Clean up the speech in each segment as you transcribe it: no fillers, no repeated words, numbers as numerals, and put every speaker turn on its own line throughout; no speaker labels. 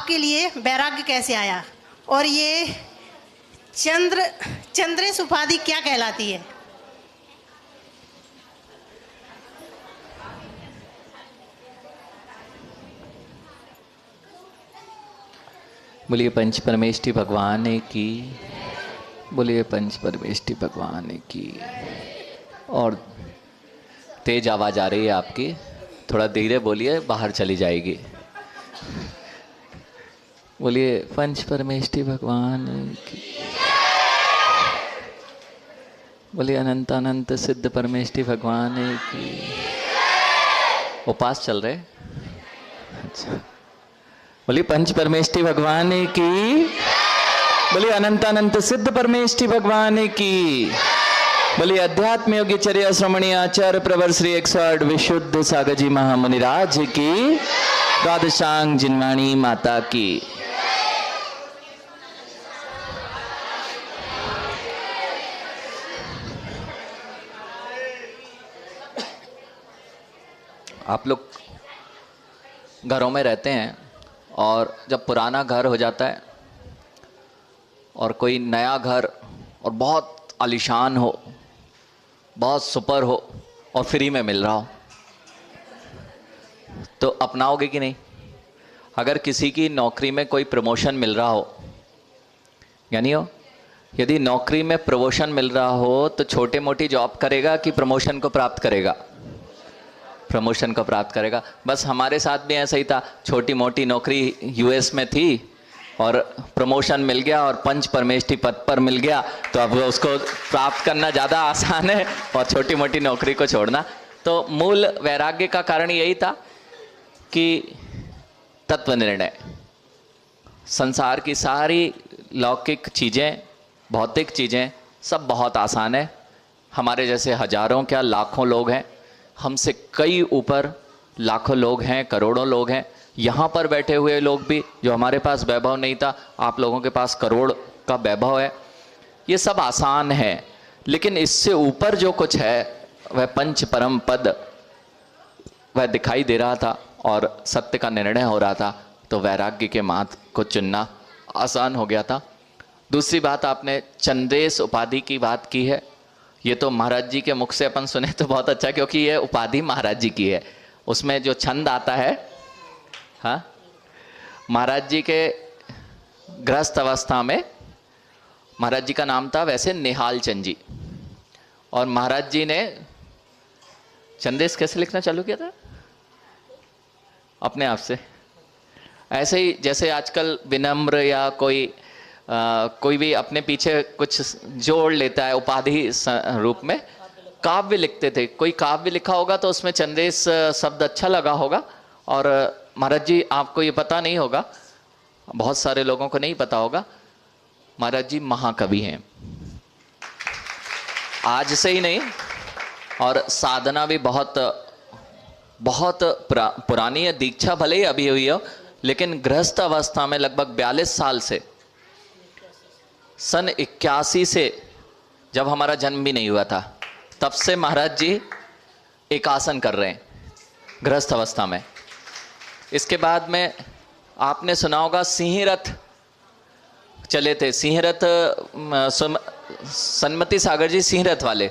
आपके लिए वैराग्य कैसे आया और ये चंद्रेश उपाधि क्या कहलाती है?
बोलिए पंच परमेष्टि भगवान की, बोलिए पंच परमेष्टि भगवान की। और तेज आवाज आ रही है आपकी, थोड़ा धीरे बोलिए, बाहर चली जाएगी। बोलिए पंच परमेष्टि भगवान की, बोलिए अनंत अनंत सिद्ध परमेष्टि भगवान की। उपास चल रहे? अच्छा, बोलिए पंच परमेष्टि भगवान की, बोलिए अनंत अनंत सिद्ध परमेष्टि भगवान की। बोलिए अध्यात्म योगी चर्या श्रमणीय आचार्य प्रवर श्री 108 विशुद्ध सागर जी महामुनिराज की, द्वादशांग जिनवाणी माता की। आप लोग घरों में रहते हैं और जब पुराना घर हो जाता है और कोई नया घर और बहुत आलीशान हो, बहुत सुपर हो और फ्री में मिल रहा हो, तो अपनाओगे कि नहीं? अगर किसी की नौकरी में कोई प्रमोशन मिल रहा हो, यानी हो, यदि नौकरी में प्रमोशन मिल रहा हो तो छोटी मोटी जॉब करेगा कि प्रमोशन को प्राप्त करेगा? प्रमोशन को प्राप्त करेगा। बस हमारे साथ भी ऐसा ही था, छोटी मोटी नौकरी यूएस में थी और प्रमोशन मिल गया और पंच परमेष्टि पद पर मिल गया, तो अब उसको प्राप्त करना ज़्यादा आसान है और छोटी मोटी नौकरी को छोड़ना। तो मूल वैराग्य का कारण यही था कि तत्व निर्णय, संसार की सारी लौकिक चीज़ें, भौतिक चीज़ें सब बहुत आसान है। हमारे जैसे हजारों क्या लाखों लोग हैं, हमसे कई ऊपर लाखों लोग हैं, करोड़ों लोग हैं। यहाँ पर बैठे हुए लोग भी, जो हमारे पास वैभव नहीं था, आप लोगों के पास करोड़ का वैभव है। ये सब आसान है, लेकिन इससे ऊपर जो कुछ है वह पंच परम पद, वह दिखाई दे रहा था और सत्य का निर्णय हो रहा था। तो वैराग्य के मार्ग को चुनना आसान हो गया था। दूसरी बात, आपने चंद्रेश उपाधि की बात की है। ये तो महाराज जी के मुख से अपन सुने तो बहुत अच्छा, क्योंकि ये उपाधि महाराज जी की है। उसमें जो छंद आता है, हाँ, महाराज जी के गृहस्थ अवस्था में महाराज जी का नाम था वैसे निहाल चंद जी, और महाराज जी ने चंदेश कैसे लिखना चालू किया था? अपने आप से, ऐसे ही जैसे आजकल विनम्र या कोई भी अपने पीछे कुछ जोड़ लेता है उपाधि रूप में। काव्य लिखते थे, कोई काव्य लिखा होगा तो उसमें चंदेश शब्द अच्छा लगा होगा। और महाराज जी, आपको ये पता नहीं होगा, बहुत सारे लोगों को नहीं पता होगा, महाराज जी महाकवि हैं। आज से ही नहीं, और साधना भी बहुत पुरानी है। दीक्षा भले ही अभी हुई हो, लेकिन गृहस्थ अवस्था में लगभग 42 साल से, सन 81 से, जब हमारा जन्म भी नहीं हुआ था, तब से महाराज जी एक आसन कर रहे हैं गृहस्थ अवस्था में। इसके बाद में आपने सुना होगा सिंह रथ चले थे, सिंह रथ, सन्मति सागर जी सिंह रथ वाले।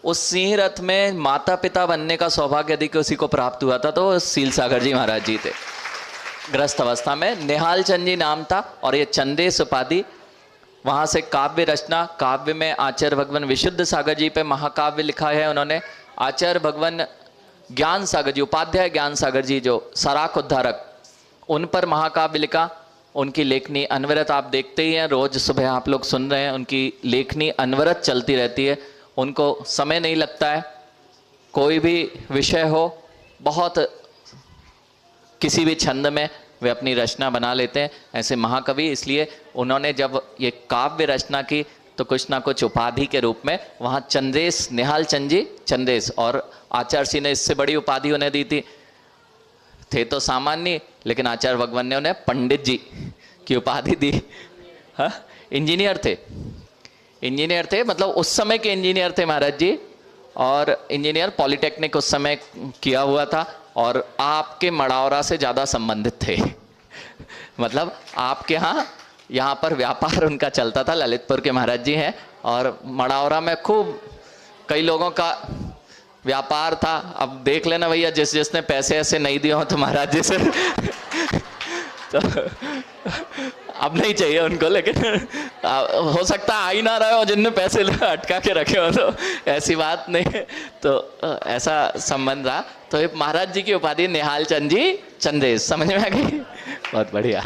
उस सिंह रथ में माता पिता बनने का सौभाग्य यदि किसी को प्राप्त हुआ था तो सील सागर जी महाराज जी थे। गृहस्थ अवस्था में निहाल चंद जी नाम था, और ये चंदेश उपाधि, वहाँ से काव्य रचना। काव्य में आचार्य भगवान विशुद्ध सागर जी पे महाकाव्य लिखा है उन्होंने। आचार्य भगवान ज्ञान सागर जी, उपाध्याय ज्ञान सागर जी जो सराक उद्धारक, उन पर महाकाव्य लिखा। उनकी लेखनी अनवरत आप देखते ही हैं, रोज सुबह आप लोग सुन रहे हैं, उनकी लेखनी अनवरत चलती रहती है। उनको समय नहीं लगता है, कोई भी विषय हो, बहुत किसी भी छंद में वे अपनी रचना बना लेते हैं, ऐसे महाकवि। इसलिए उन्होंने जब ये काव्य रचना की तो कुछ ना कुछ उपाधि के रूप में वहाँ चंदेश, निहाल चंद जी चंदेश, और आचार्य सिंह ने इससे बड़ी उपाधि उन्हें दी थी। थे तो सामान्य, लेकिन आचार्य भगवान ने उन्हें पंडित जी की उपाधि दी। हाँ, इंजीनियर थे, इंजीनियर थे, मतलब उस समय के इंजीनियर थे महाराज जी। और इंजीनियर पॉलिटेक्निक उस समय किया हुआ था, और आपके मड़ावरा से ज़्यादा संबंधित थे। मतलब आपके यहाँ पर व्यापार उनका चलता था, ललितपुर के महाराज जी हैं, और मड़ावरा में खूब कई लोगों का व्यापार था। अब देख लेना भैया, जिसने पैसे ऐसे नहीं दिए हो तो महाराज जी से तो अब नहीं चाहिए उनको, लेकिन हो सकता है आ ही ना रहे हो जिनने पैसे अटका के रखे हो, तो ऐसी बात नहीं है। तो ऐसा संबंध रहा। तो ये महाराज जी की उपाधि निहाल चंद जी चंदेश, समझ में आ गई? बहुत बढ़िया।